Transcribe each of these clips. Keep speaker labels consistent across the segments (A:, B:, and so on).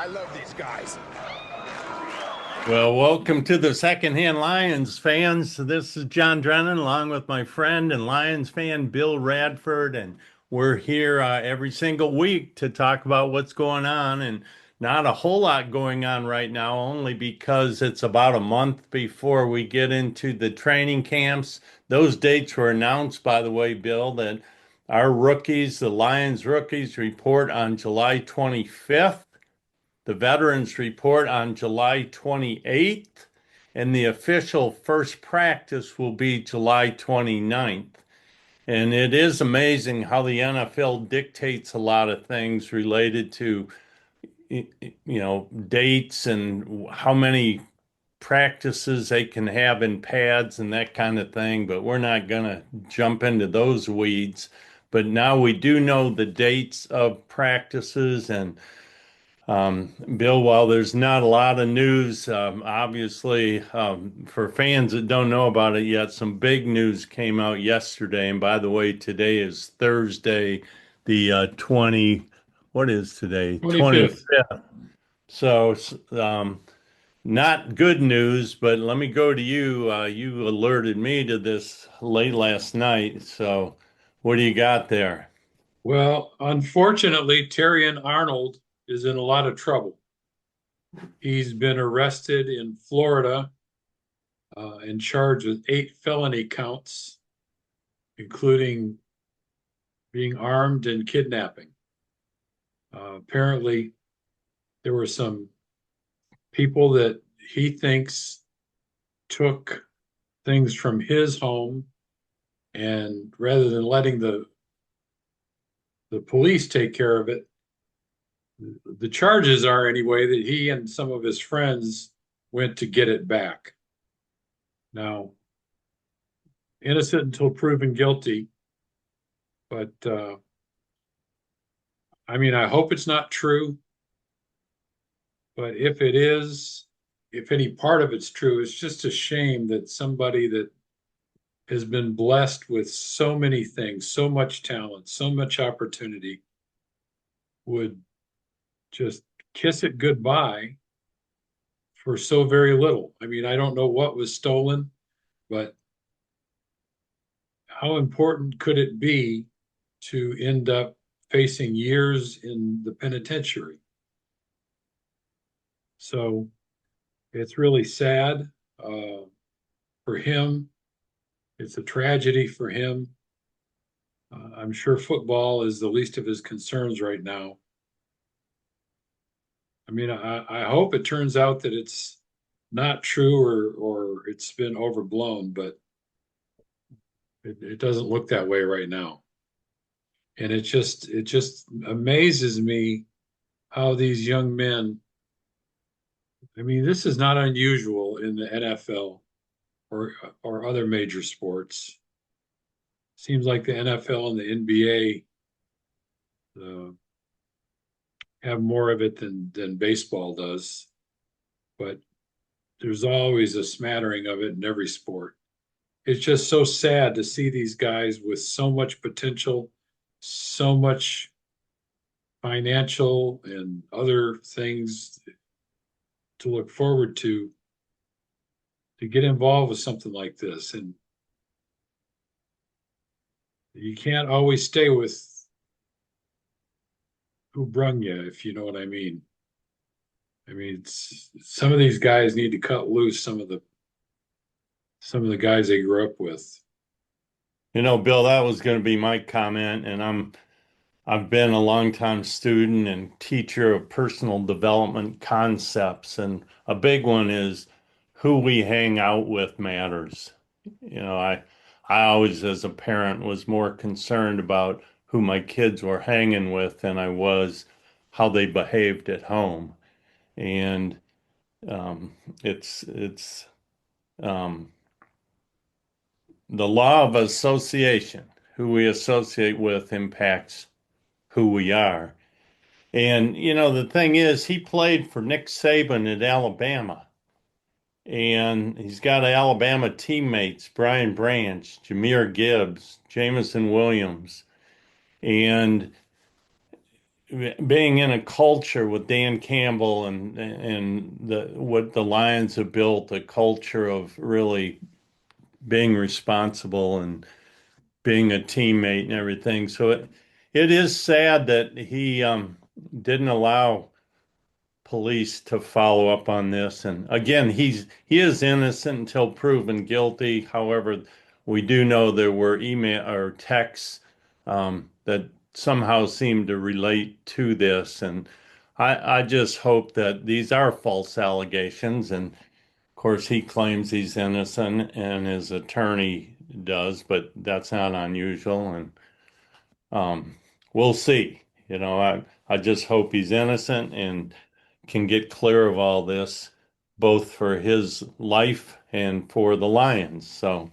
A: I love these guys.
B: Well, welcome to the Secondhand Lions fans. This is John Drennan along with my friend and Lions fan Bill Radford, and we're here every single week to talk about what's going on. And not a whole lot going on right now, only because it's about a month before we get into the training camps. Those dates were announced, by the way, Bill, that our rookies, the Lions rookies, report on July 25th. The veterans report on July 28th, and the official first practice will be July 29th. And it is amazing how the NFL dictates a lot of things related to, dates and how many practices they can have in pads and that kind of thing. But we're not going to jump into those weeds. But now we do know the dates of practices and Bill, while there's not a lot of news, obviously, for fans that don't know about it yet, some big news came out yesterday. And by the way, today is Thursday, the what is today?
A: 25th.
B: 25th. So, not good news, but let me go to you. You alerted me to this late last night. So, what do you got there?
A: Well, unfortunately, Tarrion Arnold is in a lot of trouble. He's been arrested in Florida and charged with 8 felony counts, including being armed and kidnapping. Apparently, there were some people that he thinks took things from his home, and rather than letting the police take care of it, the charges are anyway that he and some of his friends went to get it back. Now, innocent until proven guilty, but I mean, I hope it's not true. But if it is, if any part of it's true, it's just a shame that somebody that has been blessed with so many things, so much talent, so much opportunity would just kiss it goodbye for so very little. I mean, I don't know what was stolen, but how important could it be to end up facing years in the penitentiary? So it's really sad for him. It's a tragedy for him. I'm sure football is the least of his concerns right now. I mean, I hope it turns out that it's not true or it's been overblown, but it doesn't look that way right now. And it just amazes me how these young men, I mean, this is not unusual in the NFL or other major sports. Seems like the NFL and the NBA have more of it than baseball does, but there's always a smattering of it in every sport. It's just so sad to see these guys with so much potential, so much financial and other things to look forward to get involved with something like this. And you can't always stay with who brung you, if you know what I mean. I mean, some of these guys need to cut loose some of the guys they grew up with.
B: Bill, that was going to be my comment, and I've been a longtime student and teacher of personal development concepts, and a big one is who we hang out with matters. I always, as a parent, was more concerned about who my kids were hanging with than I was how they behaved at home. And it's um, the law of association. Who we associate with impacts who we are. And, the thing is, he played for Nick Saban at Alabama. And he's got Alabama teammates, Brian Branch, Jahmyr Gibbs, Jamison Williams. And being in a culture with Dan Campbell and the what the Lions have built, a culture of really being responsible and being a teammate and everything. So it is sad that he didn't allow police to follow up on this. And again, he is innocent until proven guilty. However, we do know there were email or texts that somehow seem to relate to this. And I just hope that these are false allegations. And of course, he claims he's innocent, and his attorney does, but that's not unusual. And um, we'll see. I just hope he's innocent and can get clear of all this, both for his life and for the Lions. So,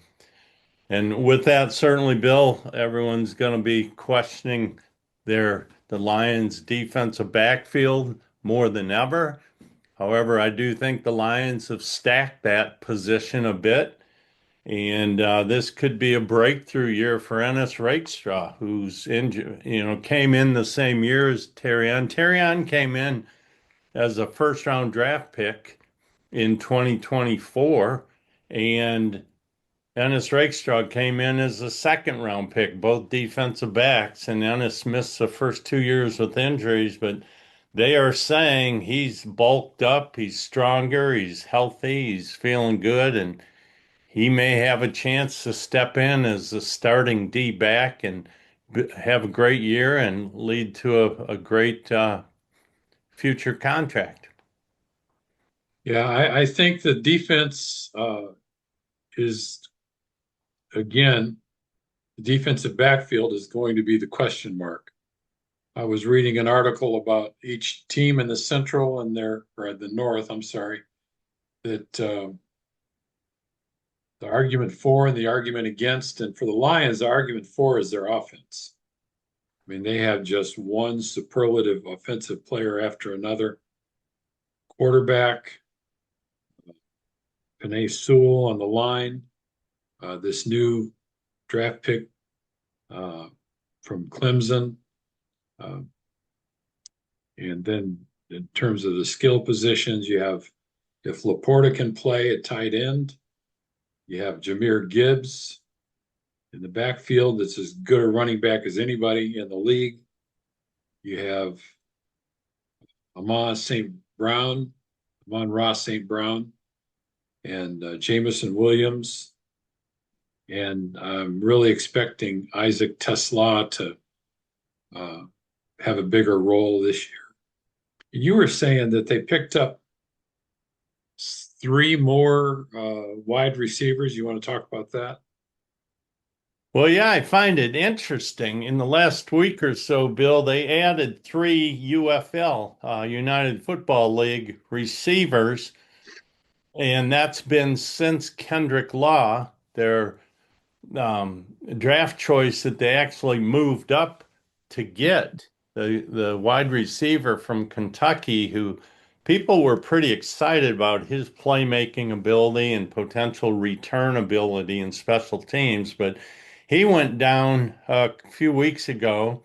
B: and with that, certainly, Bill, everyone's going to be questioning the Lions' defensive backfield more than ever. However, I do think the Lions have stacked that position a bit. And this could be a breakthrough year for Ennis Rakestraw, who's injured, came in the same year as Tarrion. Tarrion came in as a first round draft pick in 2024, and Ennis Rakestraw came in as a second round pick, both defensive backs. And Ennis missed the first 2 years with injuries, but they are saying he's bulked up, he's stronger, he's healthy, he's feeling good, and he may have a chance to step in as a starting D back and have a great year and lead to a great future contract.
A: Yeah, I think the defense is, again, the defensive backfield is going to be the question mark. I was reading an article about each team in the Central and or the North, I'm sorry, that the argument for and the argument against, and for the Lions, the argument for is their offense. I mean, they have just one superlative offensive player after another. Quarterback, Penei Sewell on the line, this new draft pick from Clemson. Uh, and then in terms of the skill positions, you have, if LaPorta can play at tight end, you have Jahmyr Gibbs in the backfield that's as good a running back as anybody in the league. You have Amon Ross St. Brown, and Jamison Williams. And I'm really expecting Isaac Tesla to uh, have a bigger role this year. You were saying that they picked up three more wide receivers. You want to talk about that?
B: Well, yeah, I find it interesting. In the last week or so, Bill, they added three UFL, United Football League receivers, and that's been since Kendrick Law, their draft choice that they actually moved up to get the wide receiver from Kentucky, who people were pretty excited about his playmaking ability and potential return ability in special teams, but he went down a few weeks ago,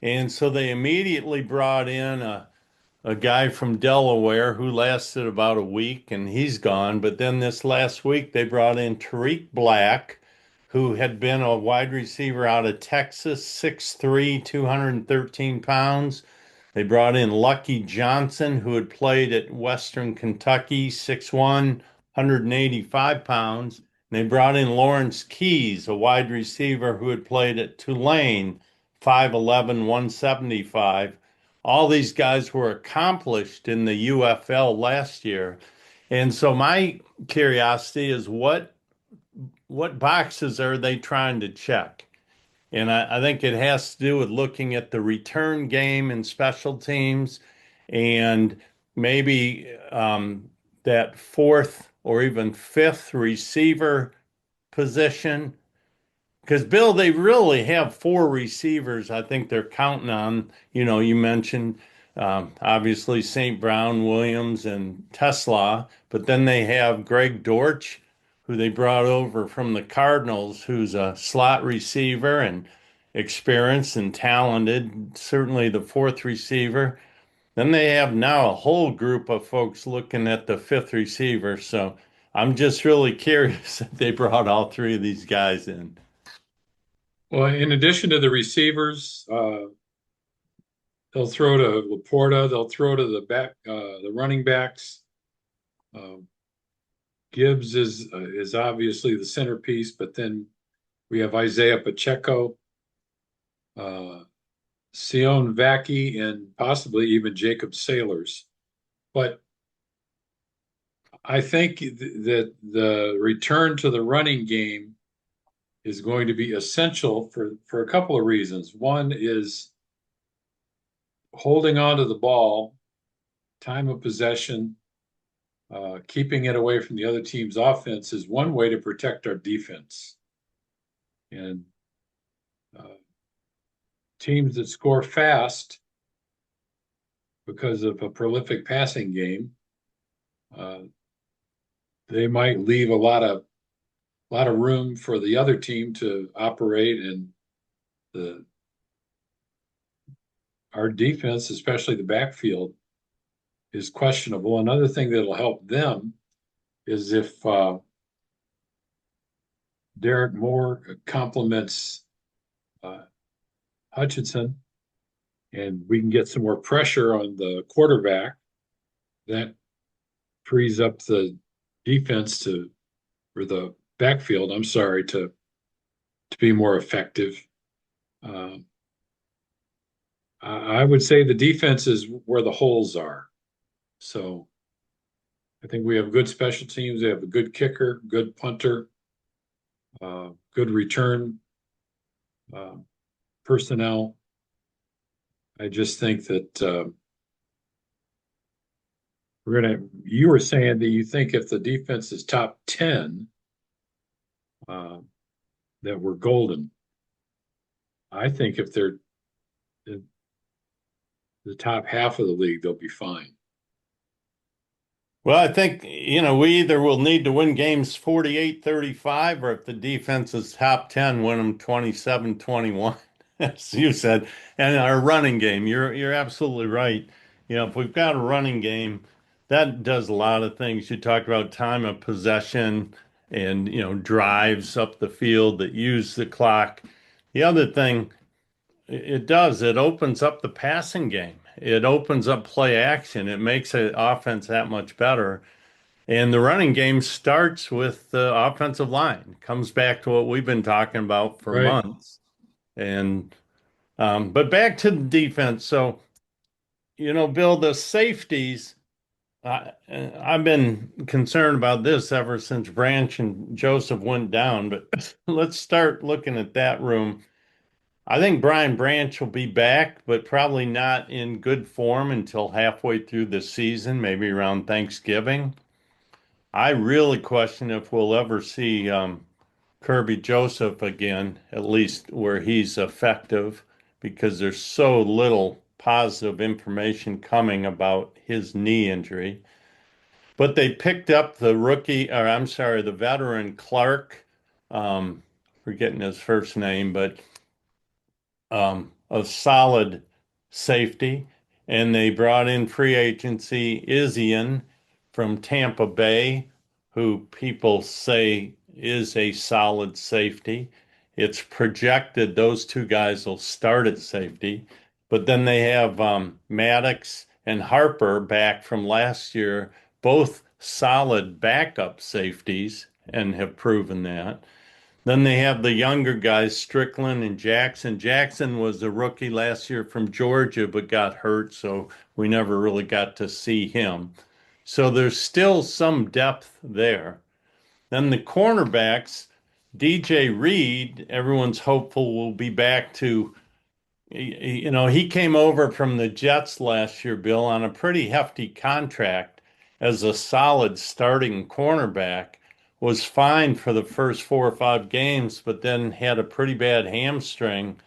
B: and so they immediately brought in a guy from Delaware who lasted about a week and he's gone. But then this last week they brought in Tariq Black, who had been a wide receiver out of Texas, 6'3", 213 pounds. They brought in Lucky Johnson, who had played at Western Kentucky, 6'1", 185 pounds. And they brought in Lawrence Keys, a wide receiver who had played at Tulane, 5'11", 175. All these guys were accomplished in the UFL last year. And so my curiosity is what boxes are they trying to check? And I think it has to do with looking at the return game and special teams and maybe that fourth or even fifth receiver position. Because, Bill, they really have four receivers I think they're counting on. You mentioned obviously St. Brown, Williams, and Tesla, but then they have Greg Dortch, who they brought over from the Cardinals, who's a slot receiver, and experienced and talented, certainly the fourth receiver. Then they have now a whole group of folks looking at the fifth receiver. So I'm just really curious that they brought all three of these guys in.
A: Well, in addition to the receivers, they'll throw to LaPorta. They'll throw to the running backs. Um, Gibbs is obviously the centerpiece, but then we have Isaiah Pacheco, uh, Sion Vaki, and possibly even Jacob Sailors. But I think that the return to the running game is going to be essential for a couple of reasons. One is holding on to the ball, time of possession, keeping it away from the other team's offense is one way to protect our defense. And uh, teams that score fast because of a prolific passing game, uh, they might leave a lot of room for the other team to operate, and the our defense, especially the backfield, is questionable. Another thing that'll help them is if Derek Moore complements uh, Hutchinson, and we can get some more pressure on the quarterback. That frees up the defense or the backfield. I'm sorry, to be more effective. Um, I would say the defense is where the holes are. So I think we have good special teams. We have a good kicker, good punter, good return uh, personnel. I just think that you were saying that you think if the defense is top 10, uh, that we're golden. I think if they're in the top half of the league, they'll be fine.
B: Well, I think, we either will need to win games 48-35, or if the defense is top 10, win them 27-21, as you said. And our running game, you're absolutely right. If we've got a running game, that does a lot of things. You talk about time of possession and, drives up the field that use the clock. The other thing it does. It opens up the passing game. It opens up play action. It makes the offense that much better. And the running game starts with the offensive line. Comes back to what we've been talking about for
A: Right.
B: months. And but back to the defense. So, Bill, the safeties. I've been concerned about this ever since Branch and Joseph went down. But let's start looking at that room. I think Brian Branch will be back, but probably not in good form until halfway through the season, maybe around Thanksgiving. I really question if we'll ever see Kirby Joseph again, at least where he's effective, because there's so little positive information coming about his knee injury. But they picked up the rookie, or I'm sorry, the veteran Clark, forgetting his first name, but a solid safety, and they brought in free agency Isian from Tampa Bay, who people say is a solid safety. It's projected those two guys will start at safety, but then they have Maddox and Harper back from last year, both solid backup safeties, and have proven that. Then they have the younger guys, Strickland and Jackson. Jackson was a rookie last year from Georgia, but got hurt, so we never really got to see him. So there's still some depth there. Then the cornerbacks, DJ Reed, everyone's hopeful will be back to, he came over from the Jets last year, Bill, on a pretty hefty contract as a solid starting cornerback, was fine for the first 4 or 5 games, but then had a pretty bad hamstring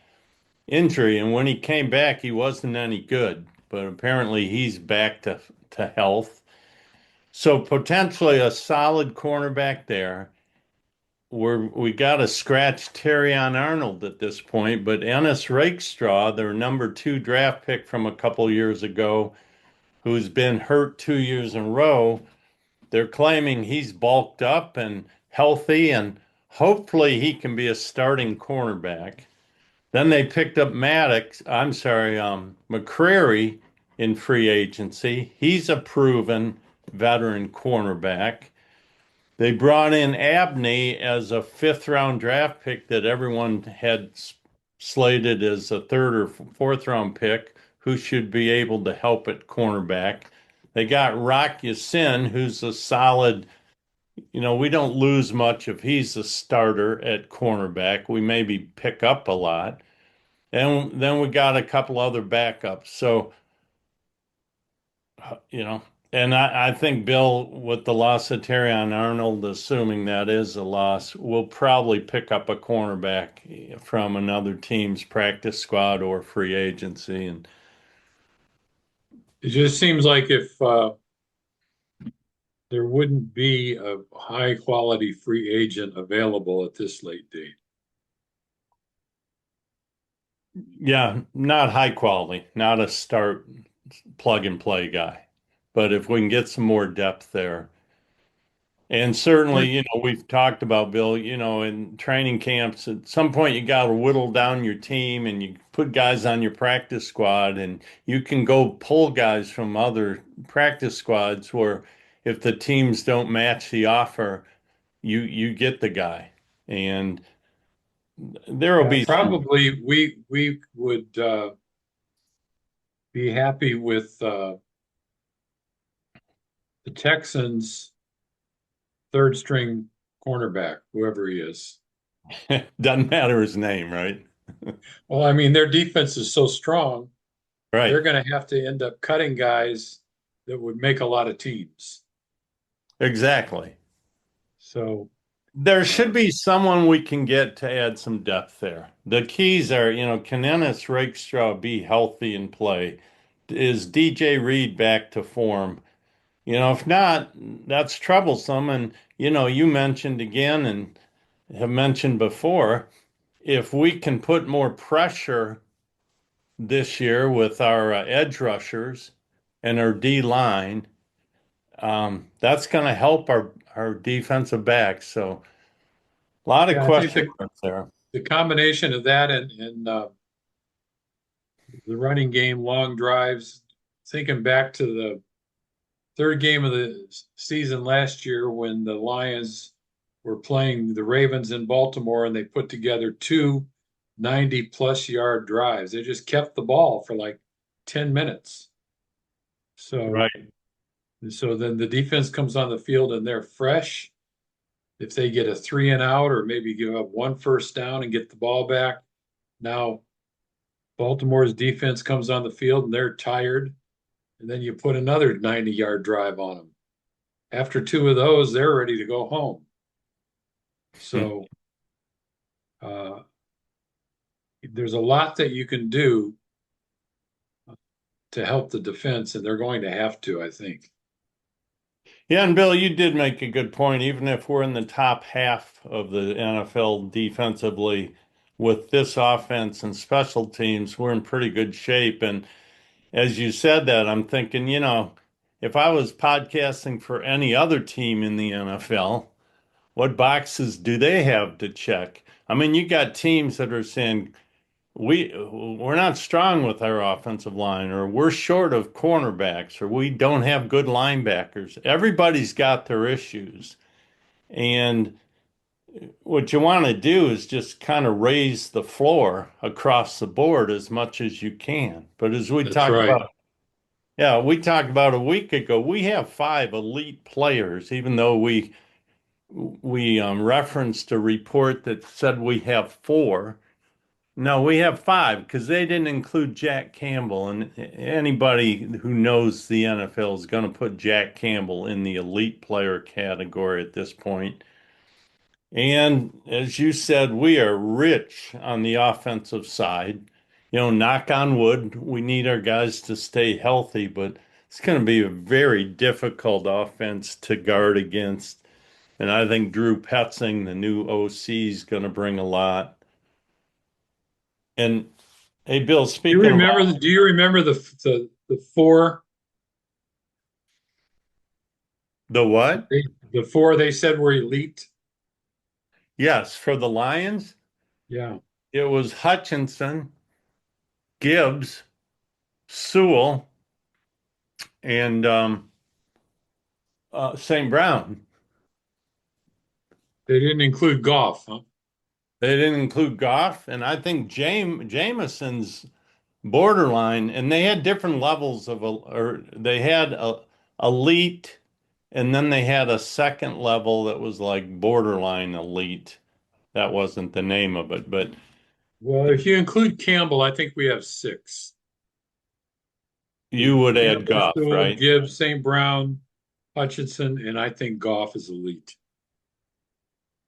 B: injury. And when he came back, he wasn't any good, but apparently he's back to health. So potentially a solid cornerback there. we got to scratch Tarrion Arnold at this point, but Ennis Rakestraw, their number 2 draft pick from a couple years ago, who's been hurt 2 years in a row, they're claiming he's bulked up and healthy, and hopefully he can be a starting cornerback. Then they picked up McCreary in free agency. He's a proven veteran cornerback. They brought in Abney as a 5th round draft pick that everyone had slated as a 3rd or 4th round pick who should be able to help at cornerback. They got Rock Ya-Sin, who's a solid, we don't lose much if he's a starter at cornerback. We maybe pick up a lot. And then we got a couple other backups. So, you know, and I think Bill, with the loss of Tarrion Arnold, assuming that is a loss, will probably pick up a cornerback from another team's practice squad or free agency. And
A: It just seems like if there wouldn't be a high quality free agent available at this late date.
B: yeah, not high quality, not a start plug and play guy. But if we can get some more depth there. And certainly, we've talked about Bill, in training camps, at some point you got to whittle down your team and you put guys on your practice squad and you can go pull guys from other practice squads where if the teams don't match the offer, you get the guy. And there will
A: Yeah,
B: be some,
A: probably we would be happy with the Texans' third string cornerback, whoever he is.
B: doesn't matter his name, right?
A: Well, I mean, their defense is so strong, they're
B: Right.
A: going to have to end up cutting guys that would make a lot of teams.
B: Exactly.
A: So,
B: There should
A: uh,
B: be someone we can get to add some depth there. The keys are, can Ennis Rakestraw be healthy and play? Is DJ Reed back to form? If not, that's troublesome. And, you mentioned again and have mentioned before, if we can put more pressure this year with our edge rushers and our D line, that's going to help our defensive backs. So, a lot of
A: yeah, I think
B: question marks there.
A: the combination of that and the running game, long drives, thinking back to the third game of the season last year when the Lions were playing the Ravens in Baltimore and they put together two 90-plus yard drives. They just kept the ball for like 10 minutes. So
B: Right.
A: so then the defense comes on the field and they're fresh. If they get a 3 and out or maybe give up one first down and get the ball back, now Baltimore's defense comes on the field and they're tired. And then you put another 90-yard drive on them. After two of those, they're ready to go home. So uh, there's a lot that you can do to help the defense, and they're going to have to, I think.
B: Yeah, and Bill, you did make a good point. Even if we're in the top half of the NFL defensively with this offense and special teams, we're in pretty good shape. And as you said that, I'm thinking, if I was podcasting for any other team in the NFL, what boxes do they have to check? I mean, you got teams that are saying, we're not strong with our offensive line, or we're short of cornerbacks, or we don't have good linebackers. Everybody's got their issues. And what you want to do is just kind of raise the floor across the board as much as you can. But as we
A: That's
B: talked
A: right.
B: about, yeah, we talked about a week ago, we have 5 elite players, even though we referenced a report that said we have 4. No, we have 5 because they didn't include Jack Campbell. And anybody who knows the NFL is going to put Jack Campbell in the elite player category at this point. And as you said, we are rich on the offensive side. Knock on wood, we need our guys to stay healthy, but it's going to be a very difficult offense to guard against. And I think Drew Petzing, the new OC, is going to bring a lot. And hey, Bill, speaking of
A: Do you remember the four
B: the what?
A: the four they said were elite?
B: Yes, for the Lions,
A: Yeah.
B: it was Hutchinson, Gibbs, Sewell, and St. Brown.
A: They didn't include golf, huh?
B: They didn't include Goff, and I think Jameson's borderline, and they had different levels of, or they had a elite, and then they had a second level that was like borderline elite. That wasn't the name of it, but
A: Well, if you include Campbell, I think we have six.
B: you would add
A: Campbell,
B: Goff,
A: Sewell,
B: right?
A: Gibbs, St. Brown, Hutchinson, and I think golf is elite.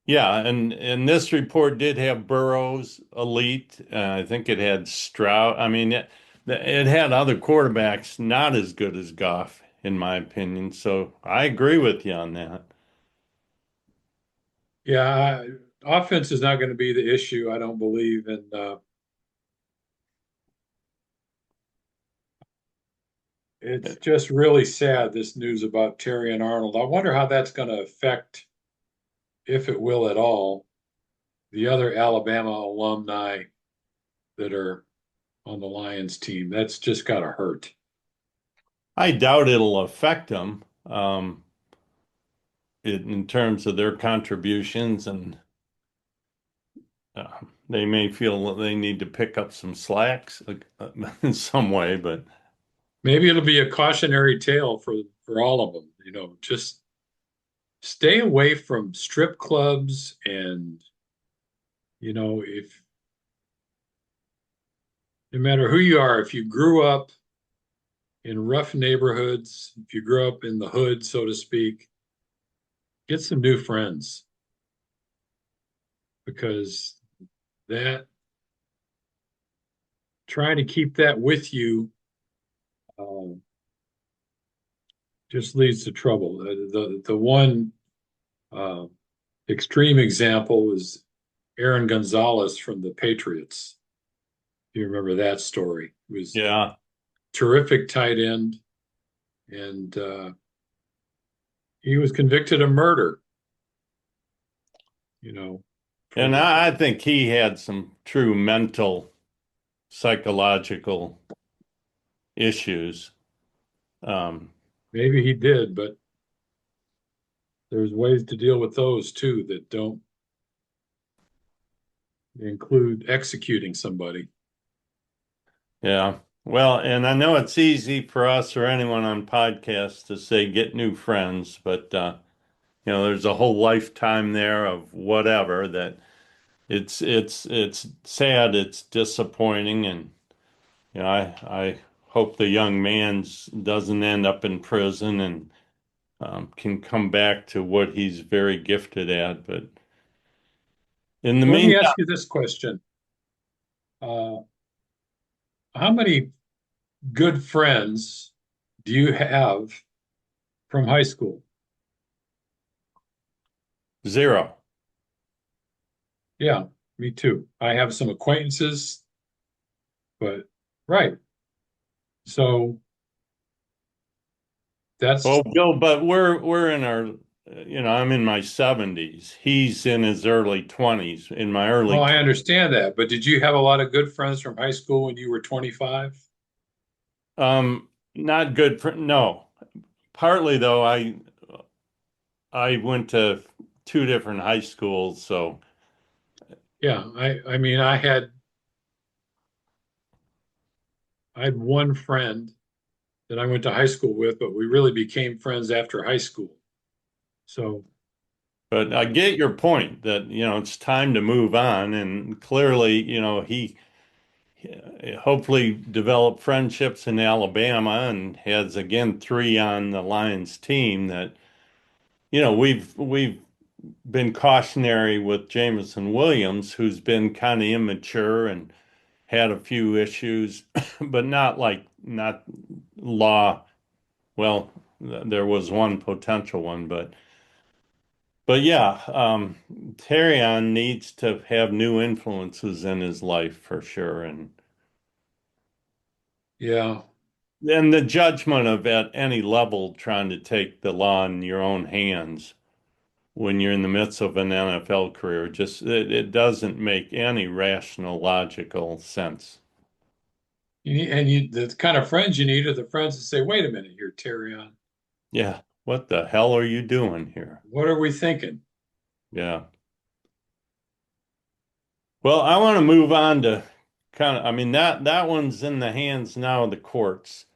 B: Yeah, and this report did have Burrows elite. I think it had Stroud. I mean, it had other quarterbacks not as good as Goff, in my opinion. So I agree with you on that.
A: Yeah, offense is not going to be the issue, I don't believe. And it's just really sad, this news about Tarrion Arnold. I wonder how that's going to affect, if it will at all, the other Alabama alumni that are on the Lions team. That's just got to hurt.
B: I doubt it'll affect them in terms of their contributions, and they may feel that they need to pick up some slacks in some way. But
A: Maybe it'll be a cautionary tale for all of them. Just stay away from strip clubs and if no matter who you are, if you grew up in rough neighborhoods, if you grew up in the hood, so to speak, get some new friends because that trying to keep that with you um, just leads to trouble. The one uh, extreme example was Aaron Gonzalez from the Patriots. You remember that story? He was
B: yeah,
A: terrific tight end, and he was convicted of murder. You know,
B: and
A: for
B: I think he had some true mental, psychological issues. Um,
A: maybe he did, but there's ways to deal with those too that don't include executing somebody.
B: Yeah. Well, and I know it's easy for us or anyone on podcasts to say get new friends, but there's a whole lifetime there of whatever that it's sad, it's disappointing, and I hope the young man's doesn't end up in prison and can come back to what he's very gifted at. But in the
A: Let me
B: meantime,
A: ask you this question. Uh, how many good friends do you have from high school?
B: zero.
A: Yeah, me too. I have some acquaintances, but right. So
B: Well,
A: that's,
B: Bill, but we're in our, I'm in my 70s. He's in his early 20s. In my
A: well,
B: early,
A: I understand that, but did you have a lot of good friends from high school when you were 25?
B: not good for no. Partly though, I went to two different high schools, so
A: Yeah, I mean, I had one friend that I went to high school with, but we really became friends after high school. So
B: but I get your point that, it's time to move on. And clearly, he hopefully developed friendships in Alabama and has again three on the Lions team that, we've been cautionary with Jameson Williams, who's been kind of immature and had a few issues, but not law. Well, there was one potential one, but But yeah, Tarrion needs to have new influences in his life for sure.
A: Yeah.
B: And the judgment of at any level trying to take the law in your own hands when you're in the midst of an NFL career, just it doesn't make any rational, logical sense.
A: The kind of friends you need are the friends that say, wait a minute here, Tarrion,
B: Yeah, what the hell are you doing here?
A: what are we thinking?
B: Yeah. Well, I want to move on to I mean that one's in the hands now of the courts.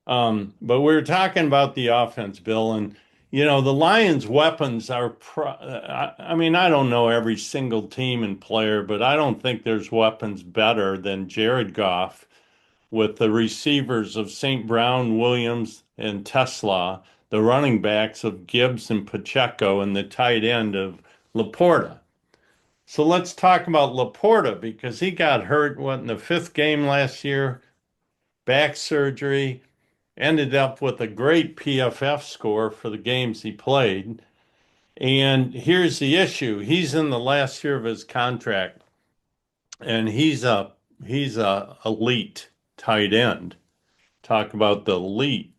B: But we were talking about the offense, Bill, and the Lions' weapons are I mean, I don't know every single team and player, but I don't think there's weapons better than Jared Goff with the receivers of St. Brown, Williams, and Tesla, the running backs of Gibbs and Pacheco, and the tight end of LaPorta. So let's talk about LaPorta because he got hurt, what, in the fifth game last year, back surgery, ended up with a great PFF score for the games he played. And here's the issue. He's in the last year of his contract, and he's a elite tight end. Talk about the elite.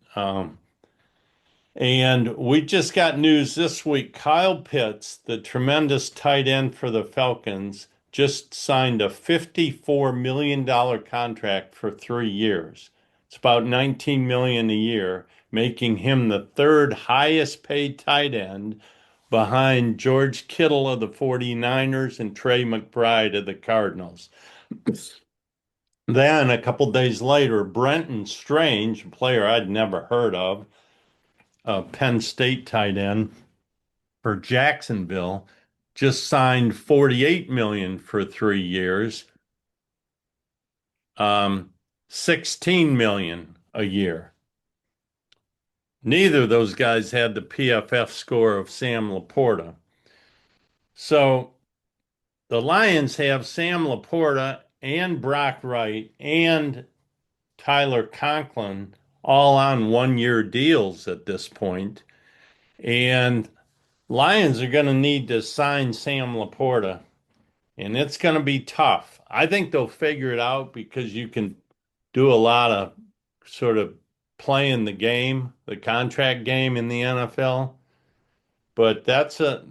B: And we just got news this week. Kyle Pitts, the tremendous tight end for the Falcons, just signed a $54 million contract for 3 years. It's about $19 million a year, making him the third highest paid tight end behind George Kittle of the 49ers and Trey McBride of the Cardinals. Then a couple days later, Brenton Strange, a player I'd never heard of, a Penn State tight end for Jacksonville, just signed 48 million for 3 years, um, 16 million a year. Neither of those guys had the PFF score of Sam LaPorta. So the Lions have Sam LaPorta and Brock Wright and Tyler Conklin all on 1 year deals at this point. And Lions are going to need to sign Sam LaPorta, and it's going to be tough. I think they'll figure it out because you can do a lot of sort of playing the game, the contract game in the NFL. But that's a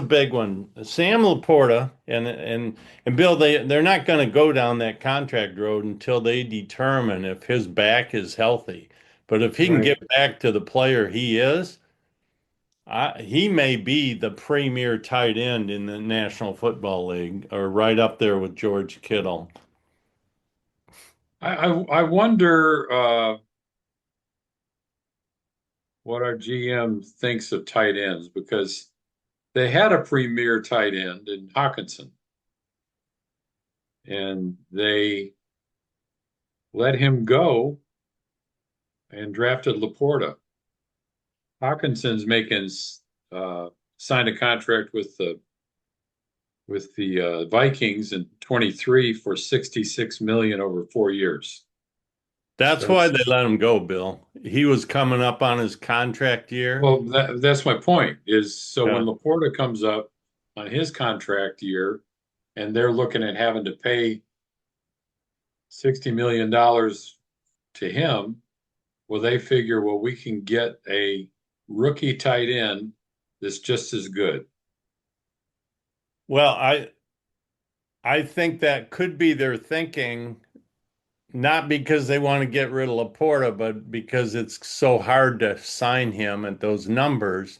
B: big one. Sam Laporta and Bill, they're not going to go down that contract road until they determine if his back is healthy. But if he can
A: Right.
B: get back to the player he is, he may be the premier tight end in the National Football League, or right up there with George Kittle.
A: I wonder what our GM thinks of tight ends because they had a premier tight end in Hawkinson, and they let him go and drafted Laporta. Hawkinson's making signed a contract with the Vikings in 23 for 66 million over 4 years.
B: That's
A: So
B: why
A: that's
B: they let him go, Bill. He was coming up on his contract year.
A: well, that's my point. Is so when
B: Yeah.
A: Laporta comes up on his contract year, and they're looking at having to pay $60 million to him, well, they figure, well, we can get a rookie tight end that's just as good.
B: Well, I think that could be their thinking, not because they want to get rid of Laporta, but because it's so hard to sign him at those numbers.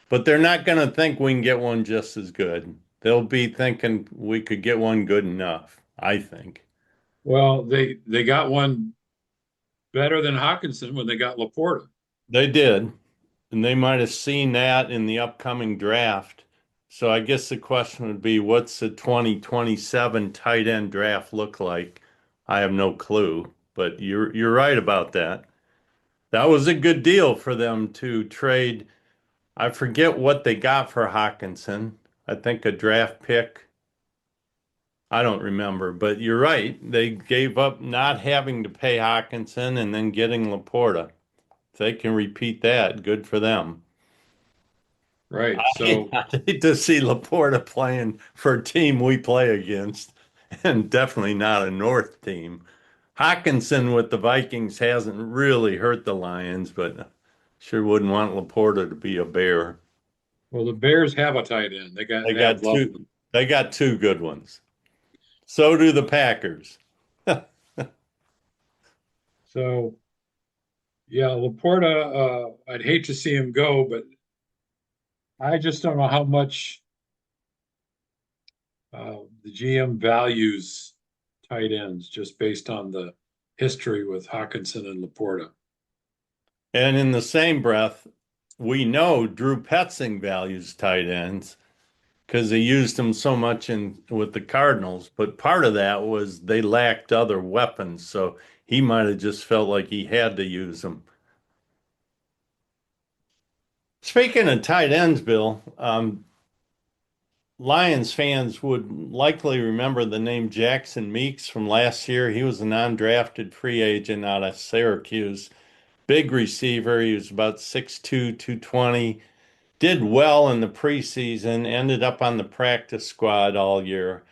B: But they're not going to think we can get one just as good. They'll be thinking we could get one good enough, I think.
A: Well, they got one better than Hawkinson when they got Laporta.
B: They did, and they might have seen that in the upcoming draft. So I guess the question would be, what's the 2027 tight end draft look like? I have no clue, but you're right about that. That was a good deal for them to trade. I forget what they got for Hawkinson. I think a draft pick. I don't remember, but you're right. They gave up not having to pay Hawkinson and then getting Laporta. If they can repeat that, good for them.
A: Right. So,
B: I'd hate to see LaPorta playing for a team we play against, and definitely not a North team. Hawkinson with the Vikings hasn't really hurt the Lions, but sure wouldn't want LaPorta to be a Bear.
A: well, the Bears have a tight end.
B: They
A: They have
B: got
A: Love.
B: two. They got two good ones. So do the Packers.
A: So, yeah, Laporta, I'd hate to see him go, but I just don't know how much the GM values tight ends just based on the history with Hawkinson and Laporta.
B: And in the same breath, we know Drew Petzing values tight ends because he used them so much in with the Cardinals. But part of that was they lacked other weapons, so he might have just felt like he had to use them. Speaking of tight ends, Bill, Lions fans would likely remember the name Jackson Meeks from last year. He was a non-drafted free agent out of Syracuse. Big receiver. He was about 6'2", 220. Did well in the preseason, ended up on the practice squad all year.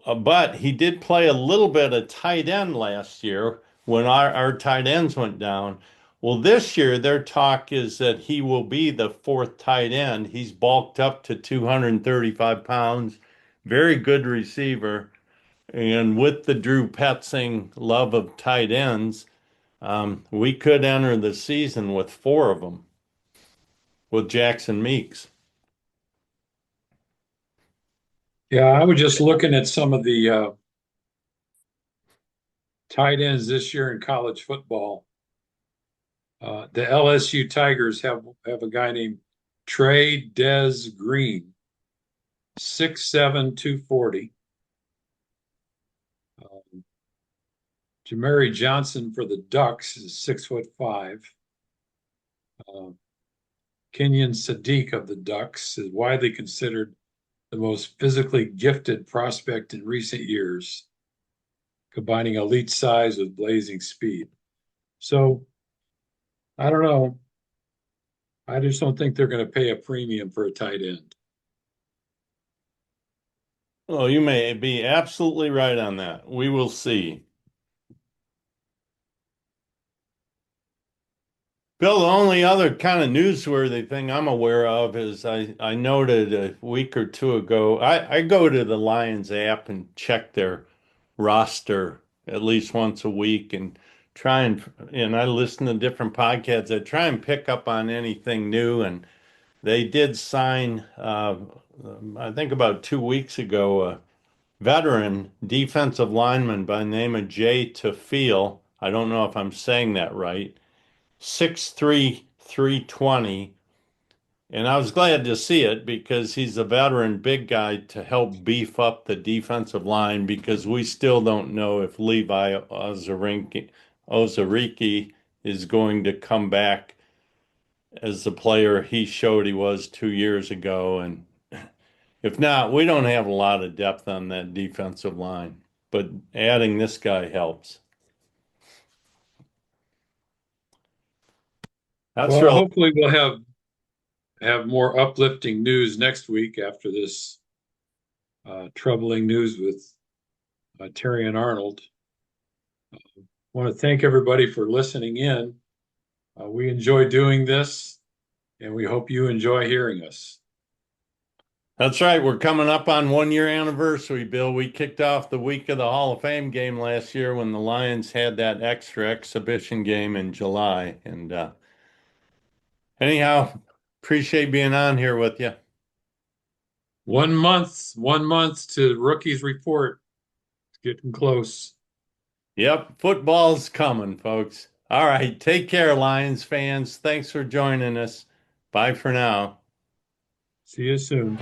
B: But he did play a little bit of tight end last year when our tight ends went down. Well, this year, their talk is that he will be the fourth tight end. He's bulked up to 235 pounds, very good receiver. And with the Drew Petzing love of tight ends, we could enter the season with four of them with Jackson Meeks.
A: Yeah, I was just looking at some of the tight ends this year in college football. The LSU Tigers have a guy named Trey Des Green, 6'7", 240. Jamari Johnson for the Ducks is 6'5". Kenyon Sadiq of the Ducks is widely considered the most physically gifted prospect in recent years, combining elite size with blazing speed. So I don't know. I just don't think they're going to pay a premium for a tight end.
B: Oh, you may be absolutely right on that. We will see. Bill, the only other kind of newsworthy thing I'm aware of is I noted a week or two ago, I go to the Lions app and check their roster at least once a week and and I listen to different podcasts. I try and pick up on anything new. And they did sign, I think about 2 weeks ago, a veteran defensive lineman by the name of Jay Tafeel. I don't know if I'm saying that right. 6'3", 320. And I was glad to see it because he's a veteran big guy to help beef up the defensive line because we still don't know if Levi Ozariki is going to come back as the player he showed he was 2 years ago. And if not, we don't have a lot of depth on that defensive line. But adding this guy helps. That's
A: Well,
B: really
A: hopefully we'll have more uplifting news next week after this troubling news with Tarrion Arnold. I want to thank everybody for listening in. We enjoy doing this, and we hope you enjoy hearing us.
B: That's right. We're coming up on 1 year anniversary, Bill. We kicked off the week of the Hall of Fame game last year when the Lions had that extra exhibition game in July. And anyhow, appreciate being on here with you.
A: 1 month to rookies report. It's getting close.
B: Yep, football's coming, folks. All right. Take care, Lions fans. Thanks for joining us. Bye for now.
A: See you soon.